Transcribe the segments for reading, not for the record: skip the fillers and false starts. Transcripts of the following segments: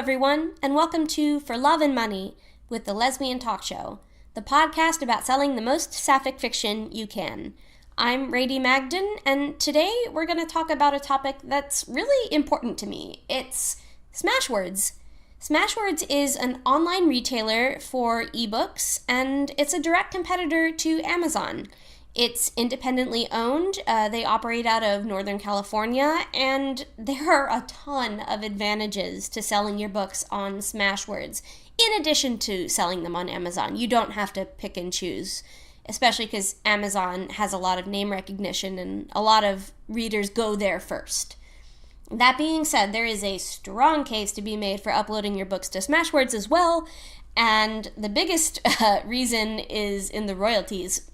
everyone, and welcome to For Love and Money with the Lesbian Talk Show, the podcast about selling the most sapphic fiction you can. I'm Rady Magden, and today we're going to talk about a topic that's really important to me. It's Smashwords. Smashwords is an online retailer for ebooks, and it's a direct competitor to Amazon. It's independently owned. They operate out of Northern California, and there are a ton of advantages to selling your books on Smashwords, in addition to selling them on Amazon. You don't have to pick and choose, especially because Amazon has a lot of name recognition and a lot of readers go there first. That being said, there is a strong case to be made for uploading your books to Smashwords as well, and the biggest reason is in the royalties.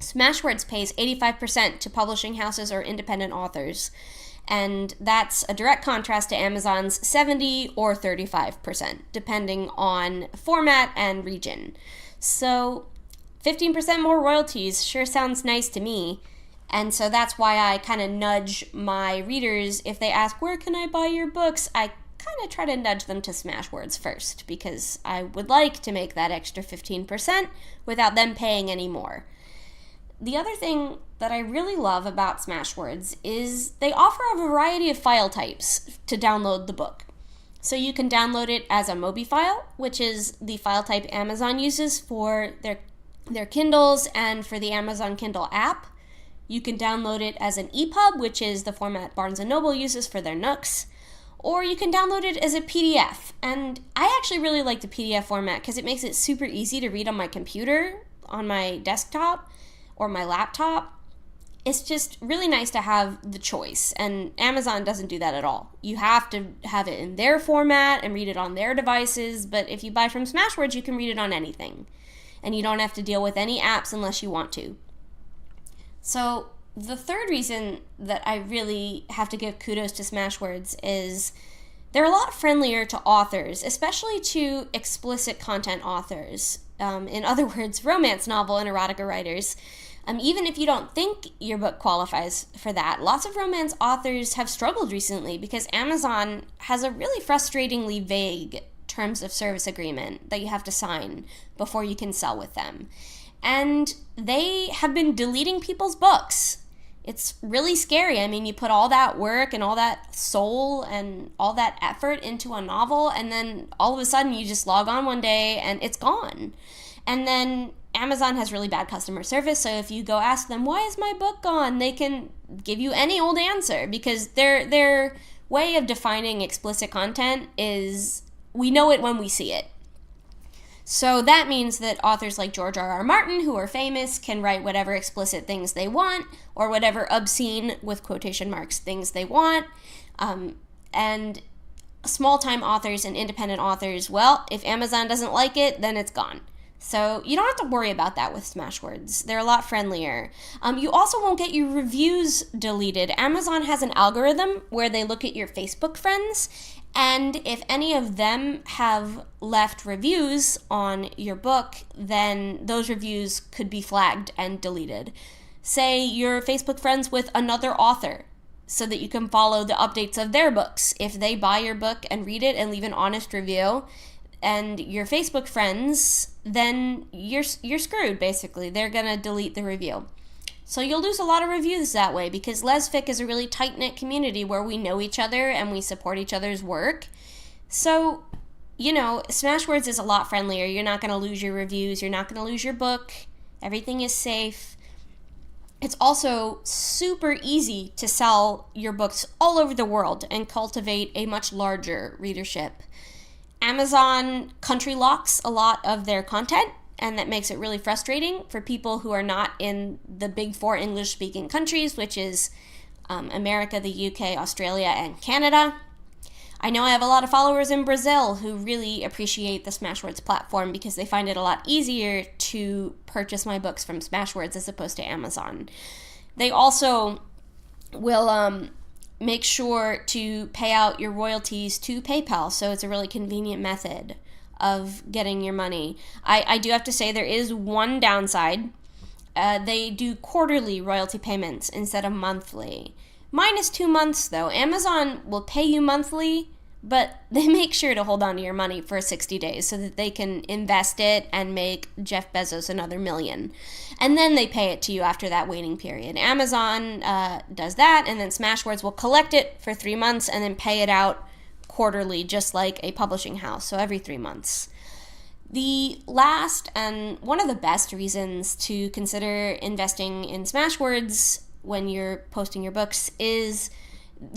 Smashwords pays 85% to publishing houses or independent authors, and that's a direct contrast to Amazon's 70 or 35%, depending on format and region. So 15% more royalties sure sounds nice to me, and so that's why I kind of nudge my readers. If they ask, where can I buy your books? I kind of try to nudge them to Smashwords first, because I would like to make that extra 15% without them paying any more. The other thing that I really love about Smashwords is they offer a variety of file types to download the book. So you can download it as a Mobi file, which is the file type Amazon uses for their Kindles and for the Amazon Kindle app. You can download it as an EPUB, which is the format Barnes & Noble uses for their Nooks. Or you can download it as a PDF. And I actually really like the PDF format because it makes it super easy to read on my computer, on my desktop, or my laptop. It's just really nice to have the choice, and Amazon doesn't do that at all. You have to have it in their format and read it on their devices, but if you buy from Smashwords, you can read it on anything, and you don't have to deal with any apps unless you want to. So the third reason that I really have to give kudos to Smashwords is they're a lot friendlier to authors, especially to explicit content authors. In other words, romance novel and erotica writers. Even if you don't think your book qualifies for that, lots of romance authors have struggled recently because Amazon has a really frustratingly vague terms of service agreement that you have to sign before you can sell with them. And they have been deleting people's books. It's really scary. I mean, you put all that work and all that soul and all that effort into a novel, and then all of a sudden you just log on one day and it's gone. And then Amazon has really bad customer service, so if you go ask them, why is my book gone, they can give you any old answer, because their way of defining explicit content is, we know it when we see it. So that means that authors like George R.R. Martin, who are famous, can write whatever explicit things they want, or whatever obscene, with quotation marks, things they want. And small-time authors and independent authors, well, if Amazon doesn't like it, then it's gone. So you don't have to worry about that with Smashwords. They're a lot friendlier. You also won't get your reviews deleted. Amazon has an algorithm where they look at your Facebook friends, and if any of them have left reviews on your book, then those reviews could be flagged and deleted. Say you're Facebook friends with another author, so that you can follow the updates of their books. If they buy your book and read it and leave an honest review, and your Facebook friends, then you're screwed, basically. They're going to delete the review. So you'll lose a lot of reviews that way, because Lesfic is a really tight-knit community where we know each other and we support each other's work. So, Smashwords is a lot friendlier. You're not going to lose your reviews. You're not going to lose your book. Everything is safe. It's also super easy to sell your books all over the world and cultivate a much larger readership. Amazon country locks a lot of their content, and that makes it really frustrating for people who are not in the big four English-speaking countries, which is America, the UK, Australia, and Canada. I know I have a lot of followers in Brazil who really appreciate the Smashwords platform because they find it a lot easier to purchase my books from Smashwords as opposed to Amazon. They also will make sure to pay out your royalties to PayPal, so it's a really convenient method of getting your money. I do have to say there is one downside. They do quarterly royalty payments instead of monthly. Minus 2 months, though. Amazon will pay you monthly, but they make sure to hold on to your money for 60 days so that they can invest it and make Jeff Bezos another $1 million. And then they pay it to you after that waiting period. Amazon does that, and then Smashwords will collect it for 3 months and then pay it out quarterly, just like a publishing house, so every 3 months. The last and one of the best reasons to consider investing in Smashwords when you're posting your books is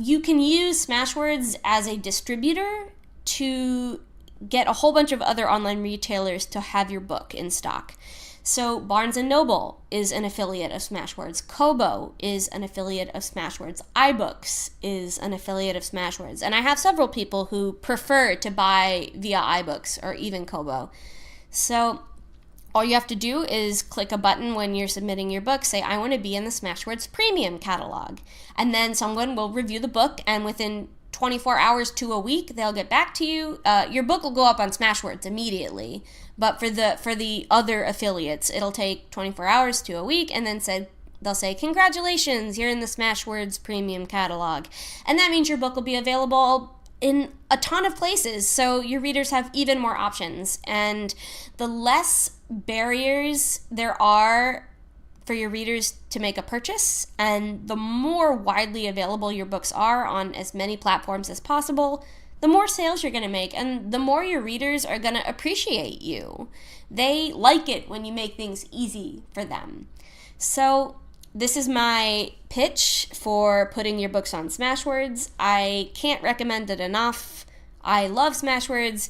you can use Smashwords as a distributor to get a whole bunch of other online retailers to have your book in stock. So Barnes & Noble is an affiliate of Smashwords. Kobo is an affiliate of Smashwords. iBooks is an affiliate of Smashwords. And I have several people who prefer to buy via iBooks or even Kobo. So all you have to do is click a button when you're submitting your book, say, I want to be in the Smashwords Premium catalog. And then someone will review the book, and within 24 hours to a week, they'll get back to you. Your book will go up on Smashwords immediately, but for the other affiliates, it'll take 24 hours to a week, and then they'll say, congratulations, you're in the Smashwords Premium catalog. And that means your book will be available in a ton of places, so your readers have even more options. And the less barriers there are for your readers to make a purchase, and the more widely available your books are on as many platforms as possible, the more sales you're going to make, and the more your readers are going to appreciate you. They like it when you make things easy for them. So this is my pitch for putting your books on Smashwords. I can't recommend it enough. I love Smashwords.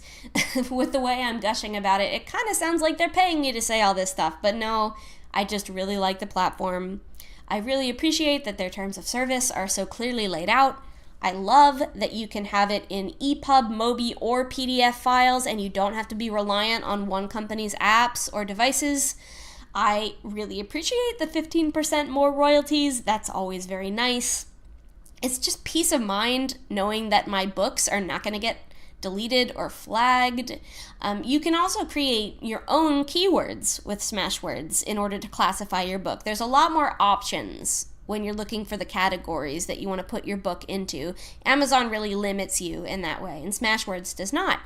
With the way I'm gushing about it, it kind of sounds like they're paying me to say all this stuff, but no, I just really like the platform. I really appreciate that their terms of service are so clearly laid out. I love that you can have it in EPUB, MOBI, or PDF files, and you don't have to be reliant on one company's apps or devices. I really appreciate the 15% more royalties. That's always very nice. It's just peace of mind knowing that my books are not going to get deleted or flagged. You can also create your own keywords with Smashwords in order to classify your book. There's a lot more options when you're looking for the categories that you want to put your book into. Amazon really limits you in that way, and Smashwords does not.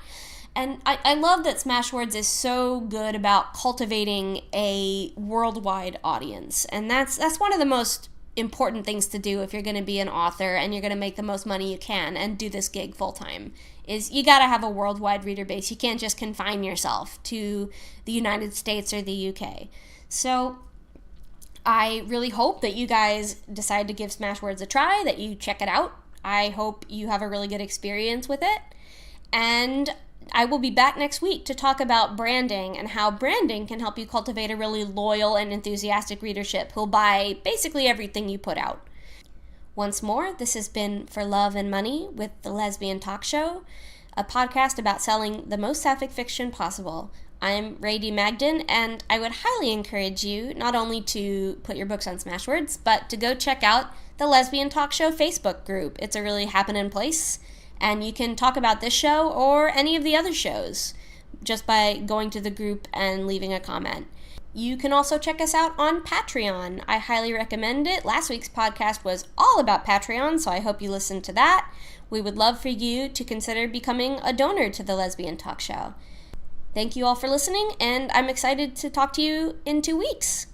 And I love that Smashwords is so good about cultivating a worldwide audience. And that's one of the most important things to do if you're going to be an author and you're going to make the most money you can and do this gig full time, is you got to have a worldwide reader base. You can't just confine yourself to the United States or the UK. So I really hope that you guys decide to give Smashwords a try, that you check it out. I hope you have a really good experience with it. And I will be back next week to talk about branding and how branding can help you cultivate a really loyal and enthusiastic readership who'll buy basically everything you put out. Once more, this has been For Love and Money with the Lesbian Talk Show, a podcast about selling the most sapphic fiction possible. I'm Rady Magden, and I would highly encourage you not only to put your books on Smashwords, but to go check out the Lesbian Talk Show Facebook group. It's a really happening place. And you can talk about this show or any of the other shows just by going to the group and leaving a comment. You can also check us out on Patreon. I highly recommend it. Last week's podcast was all about Patreon, so I hope you listened to that. We would love for you to consider becoming a donor to the Lesbian Talk Show. Thank you all for listening, and I'm excited to talk to you in 2 weeks.